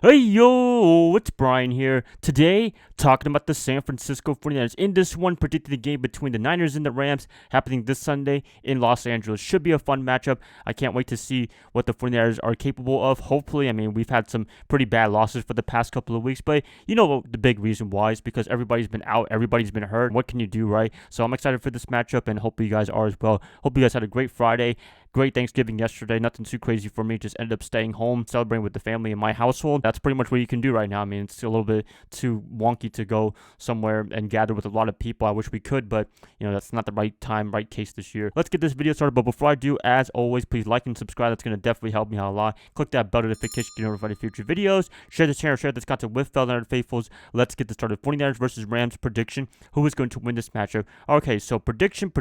Hey yo, it's Brian here. Today, talking about the San Francisco 49ers. In this one, predicting the game between the Niners and the Rams happening this Sunday in Los Angeles. Should be a fun matchup. I can't wait to see what the 49ers are capable of. Hopefully, we've had some pretty bad losses for the past couple of weeks, but you know the big reason why is because everybody's been out, everybody's been hurt. What can you do, right? So I'm excited for this matchup, and hopefully you guys are as well. Hope you guys had a great Friday. Great Thanksgiving yesterday. Nothing too crazy for me. Just ended up staying home, celebrating with the family in my household. That's pretty much what you can do right now. It's a little bit too wonky to go somewhere and gather with a lot of people. I wish we could, but that's not the right time, right case this year. Let's get this video started. But before I do, as always, please like and subscribe. That's going to definitely help me out a lot. Click that bell notification to get notified of future videos. Share this channel, share this content with fellow Niner faithfuls. Let's get this started. 49ers versus Rams prediction. Who is going to win this matchup? Okay, so prediction.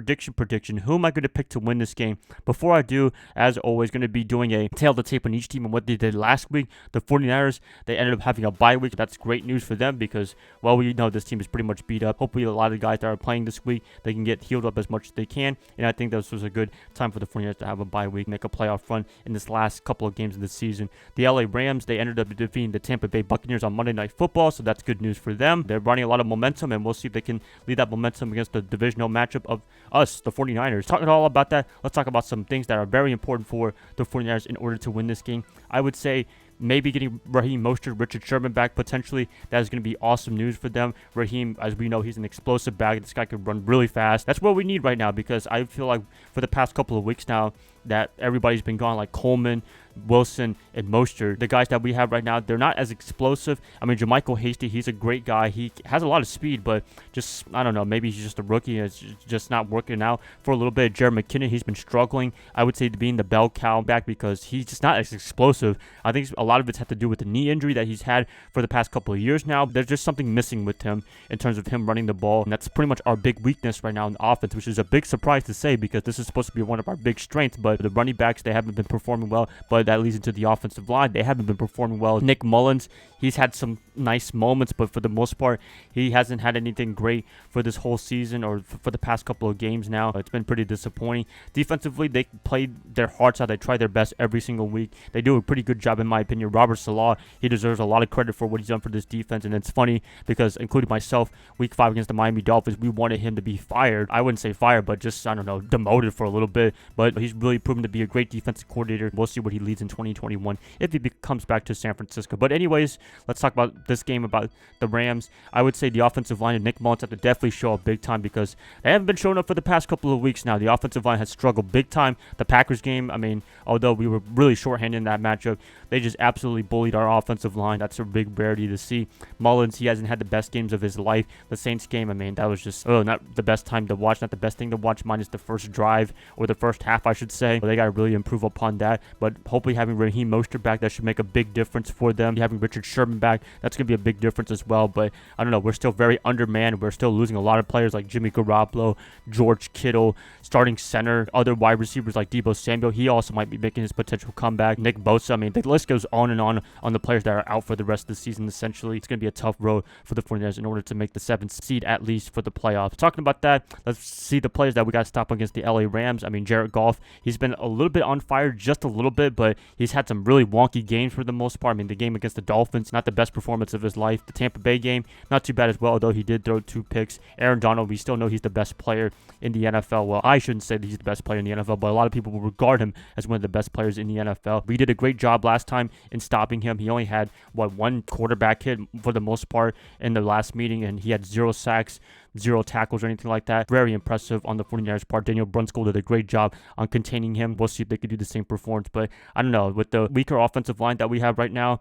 Who am I going to pick to win this game? Before I do, as always, going to be doing a tail of the tape on each team and what they did last week. The 49ers, they ended up having a bye week. That's great news for them because, well, we know this team is pretty much beat up. Hopefully, a lot of guys that are playing this week, they can get healed up as much as they can. And I think this was a good time for the 49ers to have a bye week, make a playoff run in this last couple of games of the season. The LA Rams, they ended up defeating the Tampa Bay Buccaneers on Monday Night Football, so that's good news for them. They're running a lot of momentum, and we'll see if they can lead that momentum against the divisional matchup of us, the 49ers. Talking all about that, let's talk about some things that are very important for the 49ers in order to win this game. I would say maybe getting Raheem Mostert, Richard Sherman back potentially. That is going to be awesome news for them. Raheem, as we know, he's an explosive back. This guy could run really fast. That's what we need right now because I feel like for the past couple of weeks now that everybody's been gone, like Coleman, Wilson, and Mostert. The guys that we have right now, they're not as explosive. JaMychal Hasty, he's a great guy. He has a lot of speed, but just, I don't know, maybe he's just a rookie and it's just not working out for a little bit. Jared McKinnon, he's been struggling, I would say, being the bell cow back because he's just not as explosive. I think a lot of it's had to do with the knee injury that he's had for the past couple of years now. There's just something missing with him in terms of him running the ball, and that's pretty much our big weakness right now in the offense, which is a big surprise to say because this is supposed to be one of our big strengths, but the running backs, they haven't been performing well, but that leads into the offensive line. They haven't been performing well. Nick Mullins, he's had some nice moments, but for the most part, he hasn't had anything great for this whole season or for the past couple of games now. It's been pretty disappointing. Defensively, they played their hearts out. They try their best every single week. They do a pretty good job, in my opinion. Robert Salah, he deserves a lot of credit for what he's done for this defense, and it's funny because, including myself, week 5 against the Miami Dolphins, we wanted him to be fired. I wouldn't say fired, but just, I don't know, demoted for a little bit, but he's really proven to be a great defensive coordinator. We'll see what he leads in 2021 if he comes back to San Francisco. But anyways, let's talk about this game, about the Rams. I would say the offensive line and Nick Mullins have to definitely show up big time because they haven't been showing up for the past couple of weeks now. The offensive line has struggled big time. The Packers game, although we were really shorthanded in that matchup, they just absolutely bullied our offensive line. That's a big rarity to see. Mullins, he hasn't had the best games of his life. The Saints game, that was just, not the best time to watch, not the best thing to watch, minus the first drive, or the first half, I should say. But they got to really improve upon that. But hopefully having Raheem Mostert back, that should make a big difference for them. Having Richard Sherman back, that's going to be a big difference as well. But I don't know, we're still very undermanned. We're still losing a lot of players like Jimmy Garoppolo, George Kittle, starting center, other wide receivers like Deebo Samuel. He also might be making his potential comeback. Nick Bosa, the list goes on and on the players that are out for the rest of the season. Essentially, it's going to be a tough road for the 49ers in order to make the 7th seed at least for the playoffs. Talking about that, let's see the players that we got to stop against the LA Rams. Jared Goff, he's been a little bit on fire, just a little bit, but he's had some really wonky games for the most part. The game against the Dolphins, not the best performance of his life. The Tampa Bay game, not too bad as well, although he did throw 2 picks. Aaron Donald, we still know he's the best player in the NFL. Well, I shouldn't say that he's the best player in the NFL, but a lot of people will regard him as one of the best players in the NFL. We did a great job last time in stopping him. He only had, one quarterback hit for the most part in the last meeting, and he had 0 sacks, 0 tackles or anything like that. Very impressive on the 49ers part. Daniel Brunskill did a great job on containing him. We'll see if they can do the same performance, but I don't know. With the weaker offensive line that we have right now,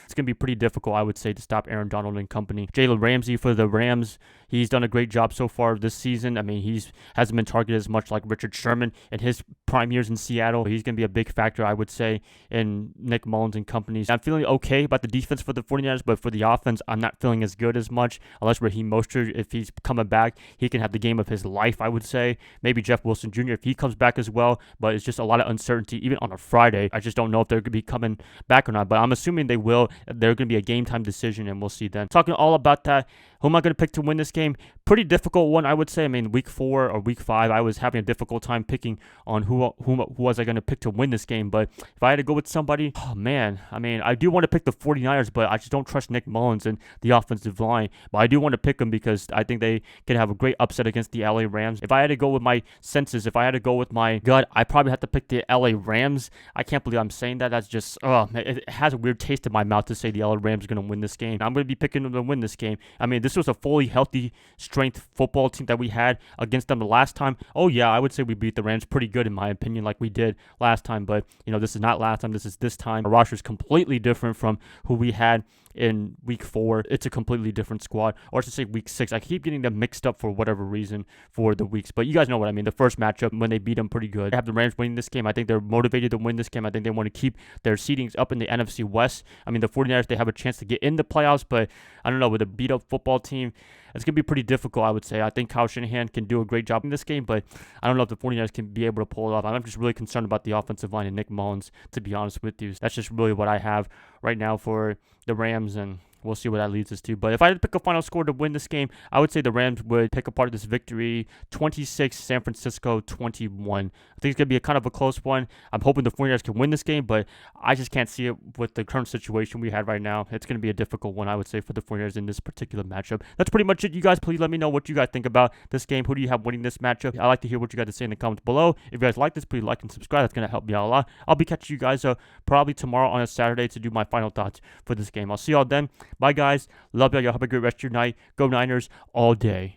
it's going to be pretty difficult, I would say, to stop Aaron Donald and company. Jalen Ramsey for the Rams, he's done a great job so far this season. He hasn't been targeted as much like Richard Sherman in his prime years in Seattle. He's going to be a big factor, I would say, in Nick Mullins and companies. I'm feeling okay about the defense for the 49ers, but for the offense, I'm not feeling as good as much. Unless Raheem Mostert, if he's coming back, he can have the game of his life, I would say. Maybe Jeff Wilson Jr. if he comes back as well, but it's just a lot of uncertainty, even on a Friday. I just don't know if they're going to be coming back or not, but I'm assuming they will. They're going to be a game time decision, and we'll see then. Talking all about that, who am I going to pick to win this game? game. Pretty difficult one, I would say. I mean, week 4 or week 5, I was having a difficult time picking on who was I going to pick to win this game. But if I had to go with somebody, oh man, I mean, I do want to pick the 49ers, but I just don't trust Nick Mullins and the offensive line. But I do want to pick them because I think they can have a great upset against the LA Rams. If I had to go with my senses, if I had to go with my gut, I probably have to pick the LA Rams. I can't believe I'm saying that. That's just, it has a weird taste in my mouth to say the LA Rams are going to win this game. I'm going to be picking them to win this game. I mean, this was a fully healthy strength football team that we had against them the last time. Oh yeah, I would say we beat the Rams pretty good in my opinion, like we did last time. But this is not last time. This is this time. Our roster is completely different from who we had in week 4. It's a completely different squad, or I should say week 6. I keep getting them mixed up for whatever reason for the weeks, but you guys know what I mean. The first matchup when they beat them pretty good. I have the Rams winning this game. I think they're motivated to win this game. I think they want to keep their seedings up in the NFC West. I mean, the 49ers, they have a chance to get in the playoffs, but I don't know, with a beat up football team, it's going to be pretty difficult, I would say. I think Kyle Shanahan can do a great job in this game, but I don't know if the 49ers can be able to pull it off. I'm just really concerned about the offensive line and Nick Mullins, to be honest with you. That's just really what I have right now for the Rams, and we'll see what that leads us to. But if I had to pick a final score to win this game, I would say the Rams would pick apart this victory 26, San Francisco 21. I think it's going to be a kind of a close one. I'm hoping the 49ers can win this game, but I just can't see it with the current situation we had right now. It's going to be a difficult one, I would say, for the 49ers in this particular matchup. That's pretty much it, you guys. Please let me know what you guys think about this game. Who do you have winning this matchup? I'd like to hear what you guys say in the comments below. If you guys like this, please like and subscribe. That's going to help me out a lot. I'll be catching you guys probably tomorrow on a Saturday to do my final thoughts for this game. I'll see y'all then. Bye, guys. Love y'all. Y'all have a great rest of your night. Go Niners all day.